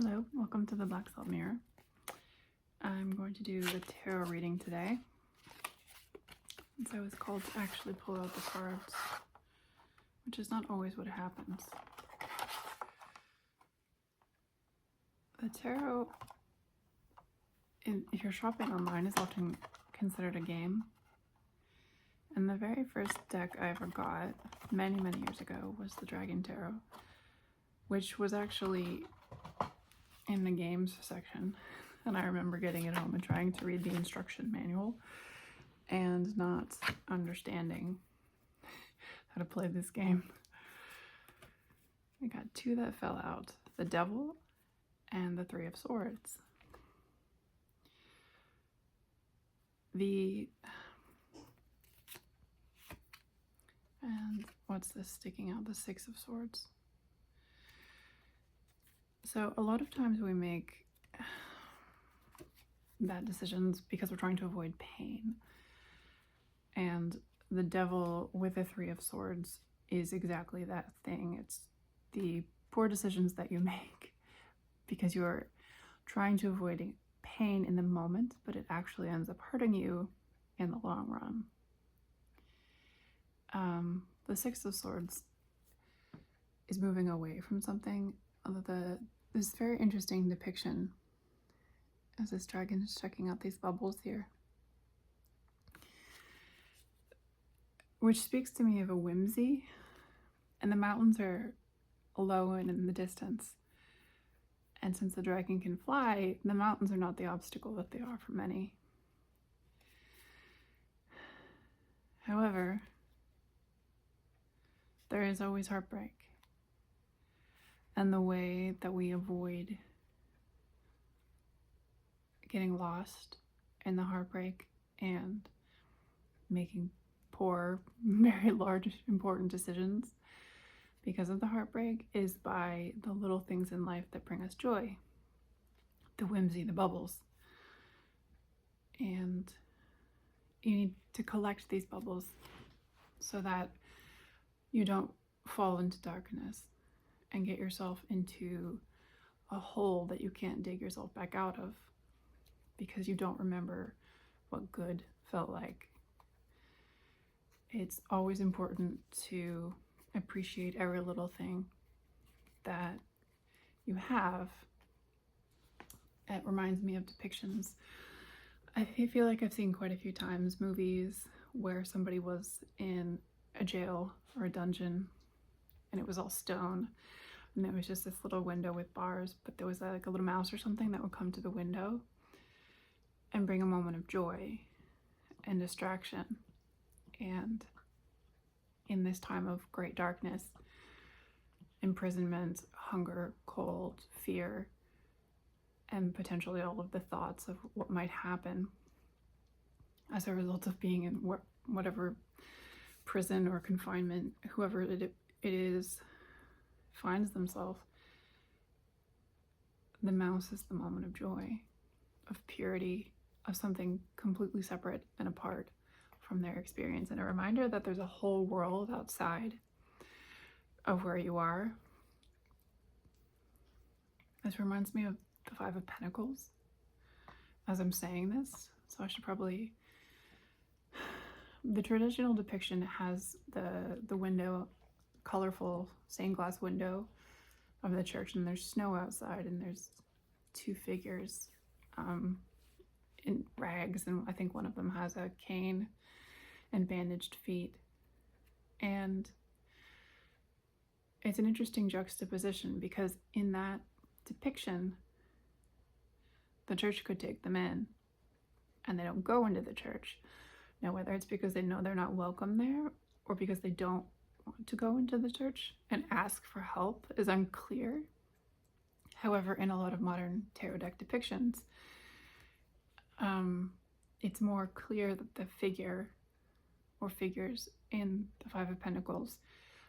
Hello, welcome to the Black Salt Mirror. I'm going to do the tarot reading today, since I was called to actually pull out the cards, which is not always what happens. The tarot, if you're shopping online, is often considered a game. And the very first deck I ever got, many years ago, was the Dragon Tarot, which was actually in the games section. And I remember getting it home and trying to read the instruction manual and not understanding how to play this game. I got two that fell out, the Devil and the Three of Swords. And what's this sticking out? The Six of Swords. So a lot of times we make bad decisions because we're trying to avoid pain. And the Devil with the Three of Swords is exactly that thing. It's the poor decisions that you make because you're trying to avoid pain in the moment, but it actually ends up hurting you in the long run. The Six of Swords is moving away from something. This very interesting depiction as this dragon is checking out these bubbles here, which speaks to me of a whimsy, and the mountains are low and in the distance. And since the dragon can fly, the mountains are not the obstacle that they are for many. However, there is always heartbreak. And the way that we avoid getting lost in the heartbreak and making poor, very large, important decisions because of the heartbreak is by the little things in life that bring us joy. The whimsy, the bubbles. And you need to collect these bubbles so that you don't fall into darkness and get yourself into a hole that you can't dig yourself back out of because you don't remember what good felt like. It's always important to appreciate every little thing that you have. It reminds me of depictions. I feel like I've seen quite a few times movies where somebody was in a jail or a dungeon and it was all stone and there was just this little window with bars, but there was like a little mouse or something that would come to the window and bring a moment of joy and distraction. And in this time of great darkness, imprisonment, hunger, cold, fear, and potentially all of the thoughts of what might happen as a result of being in whatever prison or confinement, whoever it is finds themselves, the mouse is the moment of joy, of purity, of something completely separate and apart from their experience, and a reminder that there's a whole world outside of where you are. This reminds me of the Five of Pentacles as I'm saying this, so I should probably... The traditional depiction has the window, colorful stained glass window of the church, and there's snow outside, and there's two figures in rags, and I think one of them has a cane and bandaged feet. And it's an interesting juxtaposition because in that depiction, the church could take them in and they don't go into the church. Now, whether it's because they know they're not welcome there or because they don't want to go into the church and ask for help is unclear. However, in a lot of modern tarot deck depictions, it's more clear that the figure or figures in the Five of Pentacles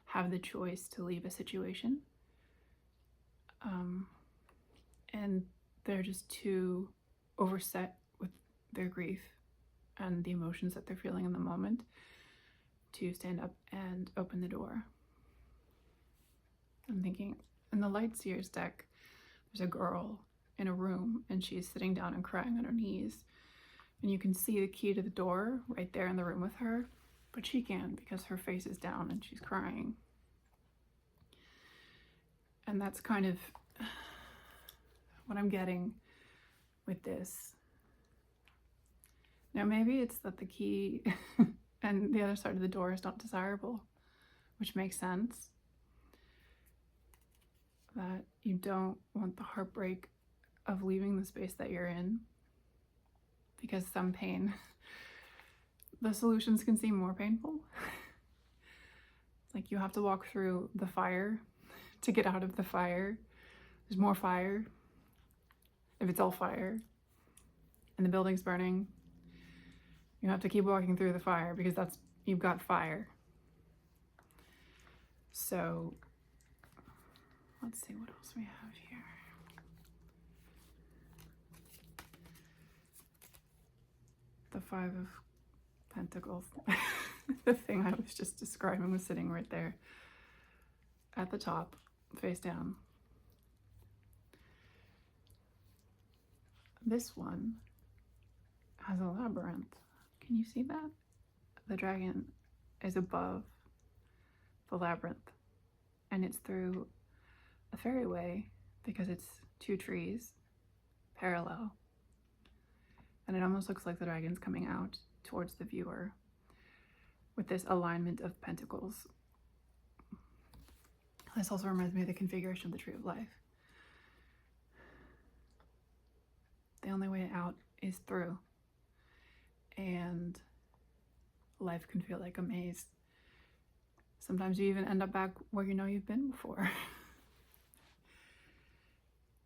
have the choice to leave a situation. And they're just too overset with their grief and the emotions that they're feeling in the moment to stand up and open the door. I'm thinking in the Light Seers deck, there's a girl in a room and she's sitting down and crying on her knees. And you can see the key to the door right there in the room with her, but she can't because her face is down and she's crying. And that's kind of what I'm getting with this. Now, maybe it's that the key and the other side of the door is not desirable, which makes sense. That you don't want the heartbreak of leaving the space that you're in, because some pain, the solutions can seem more painful. Like you have to walk through the fire to get out of the fire. There's more fire. If it's all fire and the building's burning, you have to keep walking through the fire because you've got fire. So let's see what else we have here. The Five of Pentacles. The thing I was just describing was sitting right there at the top, face down. This one has a labyrinth. Can you see that? The dragon is above the labyrinth, and it's through a fairyway because it's two trees parallel. And it almost looks like the dragon's coming out towards the viewer with this alignment of pentacles. This also reminds me of the configuration of the Tree of Life. The only way out is through. And life can feel like a maze. Sometimes you even end up back where you know you've been before.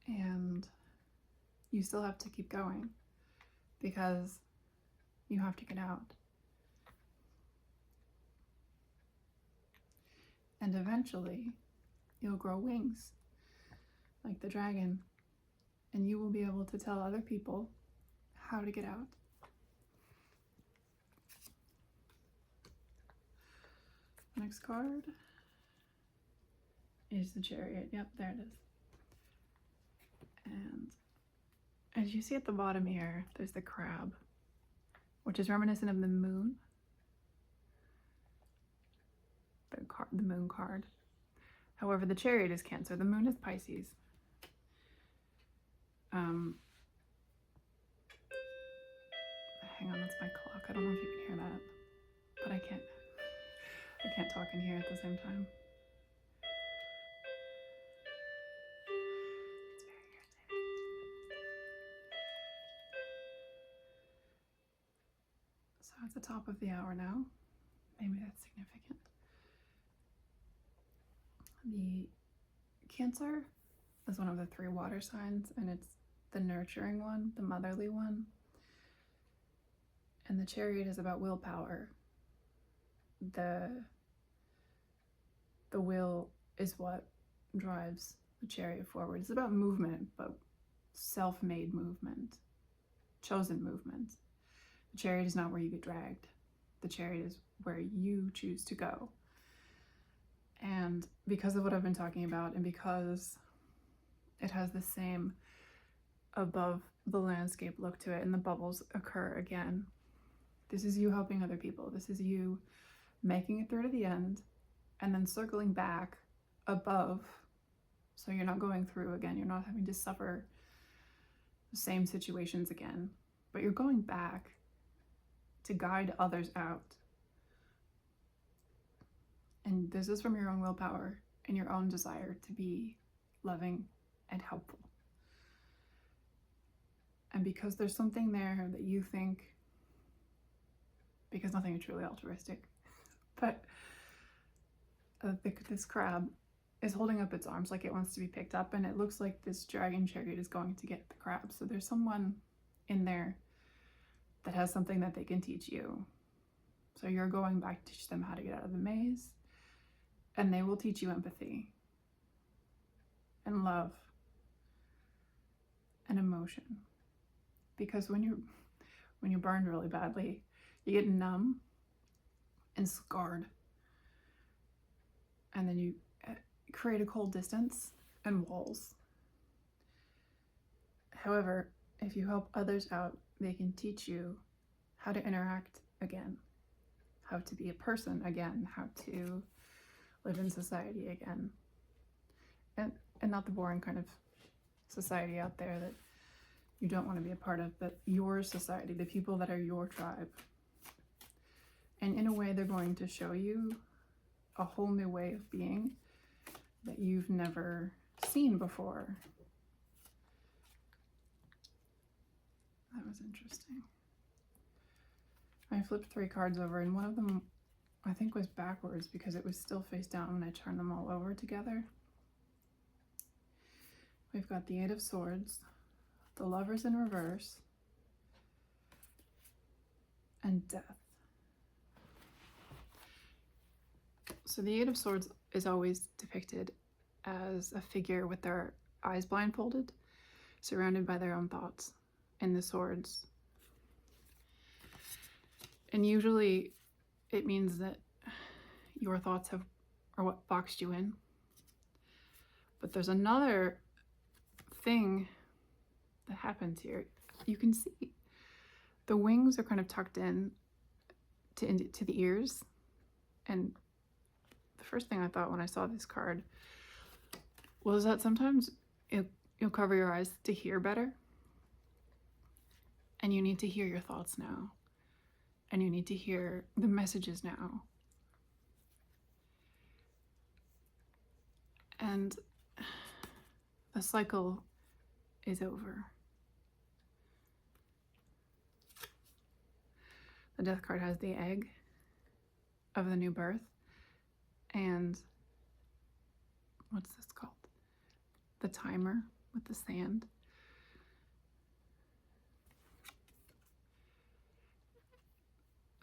And you still have to keep going because you have to get out. And eventually you'll grow wings like the dragon, and you will be able to tell other people how to get out. Next card is the Chariot. Yep, there it is. And as you see at the bottom here, there's the crab, which is reminiscent of the moon. The moon card. However, the Chariot is Cancer. The moon is Pisces. Hang on, that's my clock. I don't know if you can hear that, but I can't talk and hear at the same time. It's very irritating. So at the top of the hour now, maybe that's significant. The Cancer is one of the 3 water signs, and it's the nurturing one, the motherly one. And the Chariot is about willpower. The will is what drives the Chariot forward. It's about movement, but self-made movement, chosen movement. The Chariot is not where you get dragged. The Chariot is where you choose to go. And because of what I've been talking about, and because it has the same above the landscape look to it, and the bubbles occur again, this is you helping other people. This is you making it through to the end and then circling back above, so you're not going through again. You're not having to suffer the same situations again, but you're going back to guide others out. And this is from your own willpower and your own desire to be loving and helpful. And because there's something there that you think, because nothing is truly altruistic, but this crab is holding up its arms like it wants to be picked up, and it looks like this dragon chariot is going to get the crab. So there's someone in there that has something that they can teach you. So you're going back to teach them how to get out of the maze, and they will teach you empathy and love and emotion. Because when you're burned really badly, you get numb and scarred, and then you create a cold distance and walls. However, if you help others out, they can teach you how to interact again, how to be a person again, how to live in society again. And not the boring kind of society out there that you don't want to be a part of, but your society, the people that are your tribe. And in a way, they're going to show you a whole new way of being that you've never seen before. That was interesting. I flipped 3 cards over, and one of them I think was backwards because it was still face down when I turned them all over together. We've got the 8 of Swords, the Lovers in reverse, and Death. So the 8 of Swords is always depicted as a figure with their eyes blindfolded, surrounded by their own thoughts, and the swords. And usually it means that your thoughts are what boxed you in. But there's another thing that happens here. You can see the wings are kind of tucked in to the ears. And the first thing I thought when I saw this card was that sometimes you'll cover your eyes to hear better. And you need to hear your thoughts now. And you need to hear the messages now. And the cycle is over. The Death card has the egg of the new birth. And what's this called? The timer with the sand.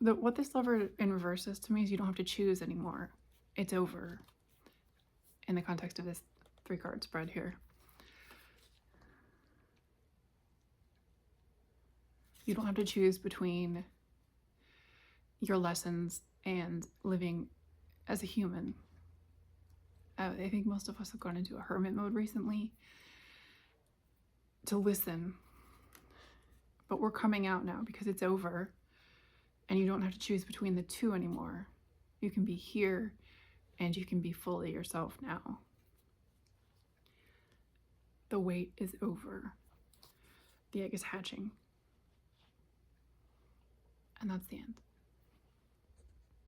What this Lover in reverse says to me is you don't have to choose anymore. It's over in the context of this 3-card spread here. You don't have to choose between your lessons and living as a human. I think most of us have gone into a hermit mode recently to listen. But we're coming out now because it's over. And you don't have to choose between the two anymore. You can be here and you can be fully yourself now. The wait is over. The egg is hatching. And that's the end.